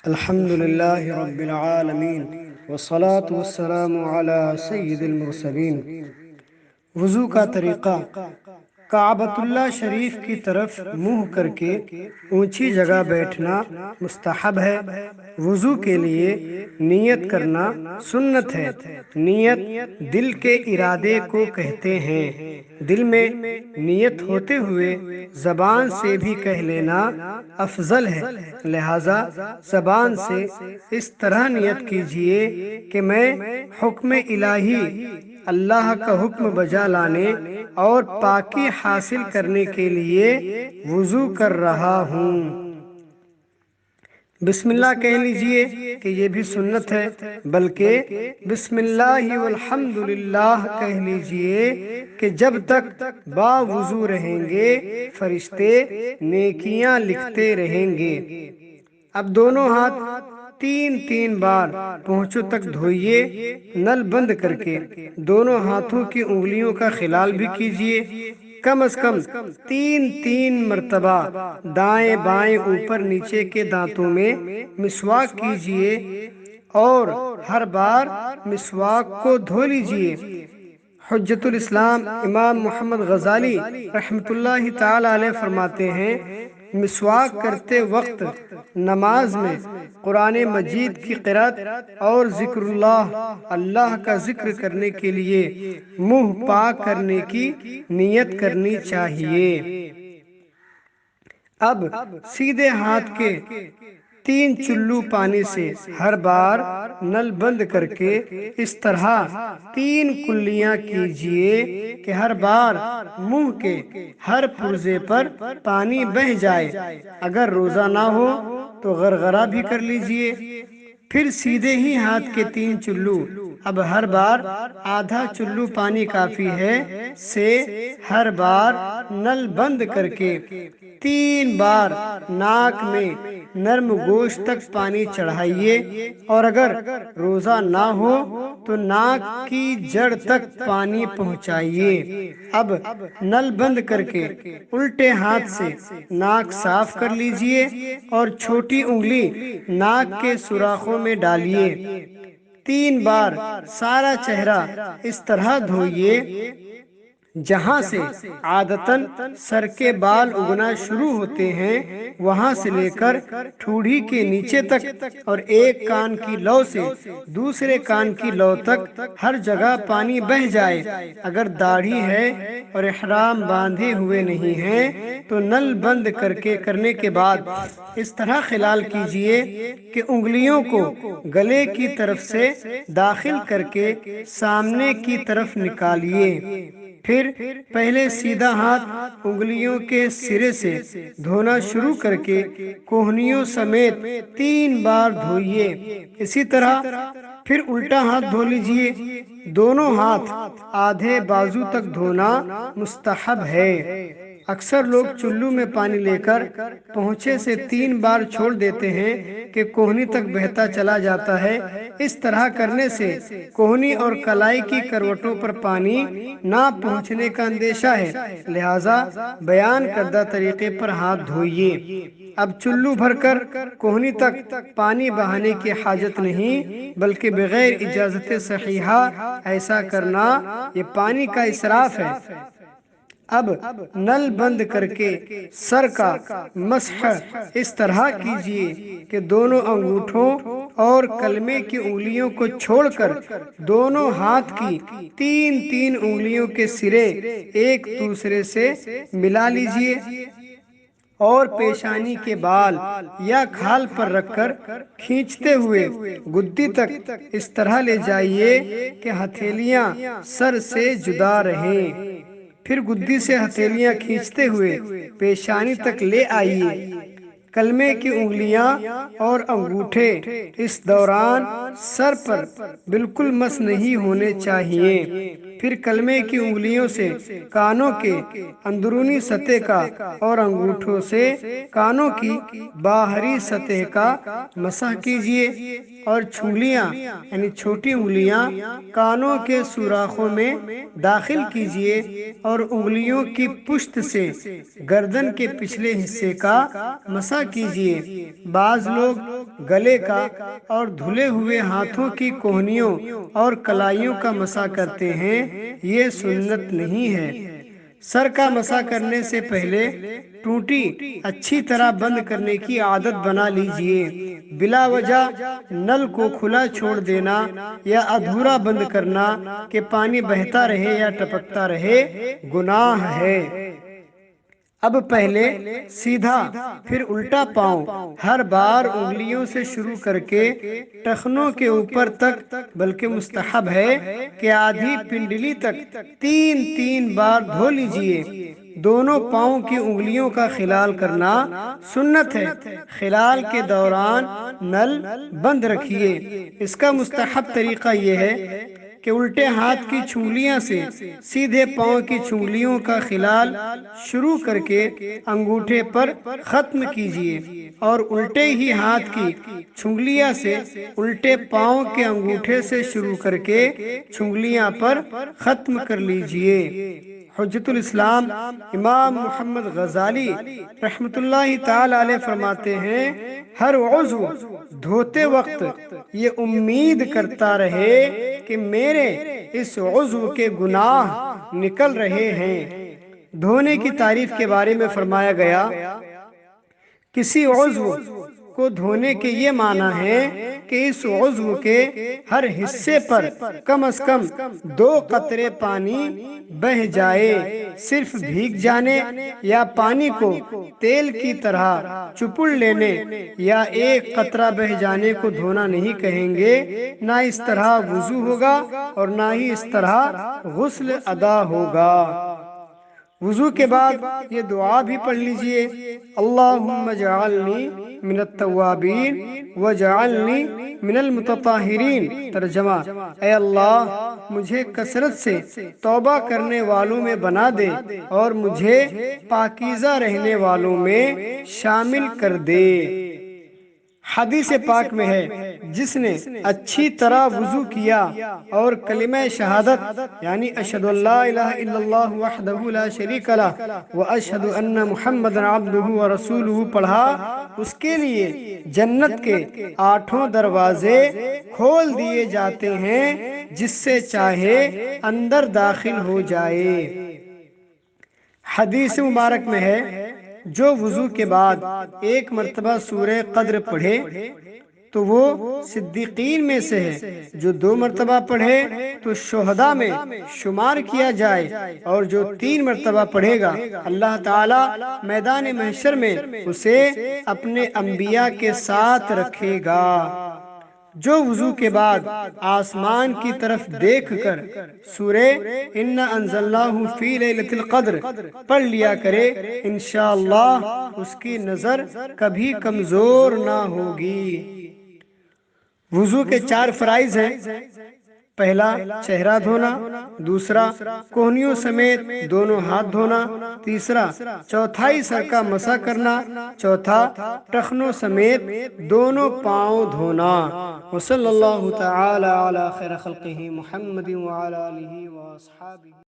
الحمد للہ رب العالمین والصلاة والسلام علی سید المرسلین۔ وضو کا طریقہ: کعبۃ اللہ شریف کی طرف منہ کر کے اونچی جگہ بیٹھنا مستحب ہے۔ وضو کے لیے نیت کرنا سنت ہے۔ نیت دل کے ارادے کو کہتے ہیں۔ دل میں نیت ہوتے ہوئے زبان سے بھی کہہ لینا افضل ہے، لہذا زبان سے اس طرح نیت کیجئے کہ میں حکم الہی، اللہ کا حکم بجا لانے اور پاکی حاصل کرنے کے لیے وضو کر رہا ہوں۔ بسم اللہ کہہ لیجئے کہ یہ بھی سنت ہے، بلکہ بسم اللہ والحمد للہ کہہ لیجئے کہ جب تک باوضو رہیں گے فرشتے نیکیاں لکھتے رہیں گے۔ اب دونوں ہاتھ تین بار پہنچوں تک دھوئیے، نل بند کر کے دونوں ہاتھوں کی انگلیوں کا خلال بھی کیجئے۔ کم از کم تین مرتبہ دائیں بائیں اوپر نیچے کے دانتوں میں مسواک کیجئے اور ہر بار مسواک کو دھو لیجئے۔ حجت الاسلام امام محمد غزالی رحمۃ اللہ تعالی علیہ فرماتے ہیں، مسواک کرتے وقت نماز میں قرآن مجید کی قرأت اور ذکر اللہ کا ذکر کرنے کے لیے منہ پاک کرنے کی نیت کرنی چاہیے۔ اب سیدھے ہاتھ کے 3 چلو پانی سے ہر بار نل بند کر کے اس طرح 3 کلیاں کیجئے کہ ہر بار منہ کے ہر پرزے پر پانی بہہ جائے۔ اگر روزہ نہ ہو تو غرغرہ بھی کر لیجئے۔ پھر سیدھے ہی ہاتھ کے 3 چلو، اب ہر بار آدھا چلو پانی کافی ہے، سے ہر بار نل بند کر کے 3 بار ناک میں نرم گوشت تک پانی چڑھائیے، اور اگر روزہ نہ ہو تو ناک کی جڑ تک پانی پہنچائیے۔ اب نل بند کر کے الٹے ہاتھ سے ناک صاف کر لیجئے اور چھوٹی انگلی ناک کے سوراخوں میں ڈالیے۔ 3 بار سارا چہرہ اس طرح دھوئیے جہاں سے عادتاً سر کے بال اگنا شروع ہوتے ہیں وہاں سے لے کر ٹھوڑی کے نیچے تک، اور ایک کان کی لو سے دوسرے کان کی لو تک ہر جگہ پانی بہہ جائے۔ اگر داڑھی ہے اور احرام باندھے ہوئے نہیں ہیں تو نل بند کرنے کے بعد اس طرح خلال کیجئے کہ انگلیوں کو گلے کی طرف سے داخل کر کے سامنے کی طرف نکالیے۔ پھر پہلے سیدھا ہاتھ انگلیوں کے سرے سے دھونا شروع کر کے کوہنیوں سمیت 3 بار دھوئیے۔ اسی طرح پھر الٹا ہاتھ دھو لیجئے۔ دونوں ہاتھ آدھے بازو تک دھونا مستحب ہے۔ اکثر لوگ چلو میں پانی لے کر پہنچے سے 3 بار چھوڑ دیتے ہیں کہ کوہنی تک بہتا چلا جاتا ہے۔ اس طرح کرنے سے کوہنی اور کلائی کی کروٹوں پر پانی نہ پہنچنے کا اندیشہ ہے، لہذا بیان کردہ طریقے پر ہاتھ دھوئیے۔ اب چلو بھر کر کوہنی تک پانی بہانے کی حاجت نہیں، بلکہ بغیر اجازت صحیحہ ایسا کرنا یہ پانی کا اسراف ہے۔ اب نل بند کر کے سر کا مسح اس طرح کیجئے کہ دونوں انگوٹھوں اور کلمے کی انگلیوں کو چھوڑ کر دونوں ہاتھ کی 3 انگلیوں کے سرے ایک دوسرے سے ملا لیجئے، اور پیشانی کے بال یا کھال پر رکھ کر کھینچتے ہوئے گدی تک اس طرح لے جائیے کہ ہتھیلیاں سر سے جدا رہیں۔ پھر گدی سے ہتھیلیاں کھینچتے ہوئے پیشانی تک لے آئیے۔ کلمے کی انگلیاں اور انگوٹھے اس دوران سر پر بالکل مس نہیں ہونے چاہیے۔ پھر کلمے کی انگلیوں سے کانوں کے اندرونی سطح کا اور انگوٹھوں سے کانوں کی باہری سطح کا مسح کیجئے، اور چھنگلیاں یعنی چھوٹی انگلیاں کانوں کے سوراخوں میں داخل کیجئے اور انگلیوں کی پشت سے گردن کے پچھلے حصے کا مسح کیجئے۔ بعض لوگ گلے کا اور دھلے ہوئے ہاتھوں کی کوہنیوں اور کلائیوں کا مسح کرتے ہیں، یہ سنت نہیں ہے۔ سر کا مسح کرنے سے پہلے ٹوٹی اچھی طرح بند کرنے کی عادت بنا لیجئے۔ بلا وجہ نل کو کھلا چھوڑ دینا یا ادھورا بند کرنا کہ پانی بہتا رہے یا ٹپکتا رہے گناہ ہے۔ اب پہلے سیدھا پھر الٹا پاؤں ہر بار انگلیوں سے شروع کر کے ٹخنوں کے اوپر تک، بلکہ مستحب ہے کہ آدھی پنڈلی تک 3 بار دھو لیجئے۔ دونوں پاؤں کی انگلیوں کا خلال کرنا سنت ہے۔ خلال کے دوران نل بند رکھیے۔ اس کا مستحب طریقہ یہ ہے کہ الٹے ہاتھ کی چونگلیاں سے سیدھے پاؤں کی چونگلیوں کا خلال شروع کر کے انگوٹھے پر ختم کیجئے، اور الٹے ہی ہاتھ کی چونگلیاں سے الٹے پاؤں کے انگوٹھے سے شروع کر کے چونگلیاں پر ختم کر لیجئے۔ حجت الاسلام امام محمد غزالی رحمۃ اللہ تعالی علیہ فرماتے ہیں، ہر عضو دھوتے وقت یہ امید کرتا رہے کہ میرے اس عضو کے گناہ نکل رہے ہیں۔ دھونے کی تعریف کے بارے میں فرمایا گیا، کسی عضو کو دھونے کے یہ معنی ہے کہ اس عضو کے ہر حصے پر کم از کم 2 قطرے پانی بہہ جائے۔ صرف بھیگ جانے یا پانی کو تیل کی طرح چپڑ لینے یا 1 قطرہ بہہ جانے کو دھونا نہیں کہیں گے۔ نہ اس طرح وضو ہوگا اور نہ ہی اس طرح غسل ادا ہوگا۔ وضو کے بعد یہ دعا بھی پڑھ لیجئے، اللہم اجعلنی من التوابین واجعلنی من المتطہرین۔ ترجمہ، اے اللہ مجھے کثرت سے توبہ کرنے والوں میں بنا دے اور مجھے پاکیزہ رہنے والوں میں شامل کر دے۔ حدیث پاک میں ہے، جس نے اچھی طرح وضو کیا اور کلمہ شہادت یعنی اشہد ان لا الہ الا اللہ وحدہ لا شریک لہ واشہد ان محمدا عبدہ ورسولہ پڑھا، اس کے لیے جنت کے 8 دروازے کھول دیے جاتے ہیں، جس سے چاہے اندر داخل ہو جائے۔ حدیث مبارک میں ہے، جو وضو کے بعد 1 مرتبہ سورہ قدر پڑھے تو وہ صدیقین میں سے ہے، جو 2 مرتبہ پڑھے تو شہداء میں شمار کیا جائے، اور جو 3 مرتبہ پڑھے گا اللہ تعالی میدان محشر میں اسے اپنے انبیاء کے ساتھ رکھے گا۔ جو وضو کے بعد آسمان کی طرف دیکھ کر سورہ انا انزلناہ فی لیلۃ القدر پڑھ لیا کرے، انشاءاللہ اس کی نظر کبھی کمزور نہ ہوگی۔ وضو کے 4 فرائض ہیں، پہلا چہرہ دھونا، دوسرا کوہنیوں سمیت دونوں ہاتھ دھونا، تیسرا چوتھائی سر کا مسح کرنا، چوتھا ٹخنوں سمیت دونوں پاؤں دھونا۔ وصلی اللہ تعالی علی خیر خلقہ محمد وعلی آلہ واصحابہ۔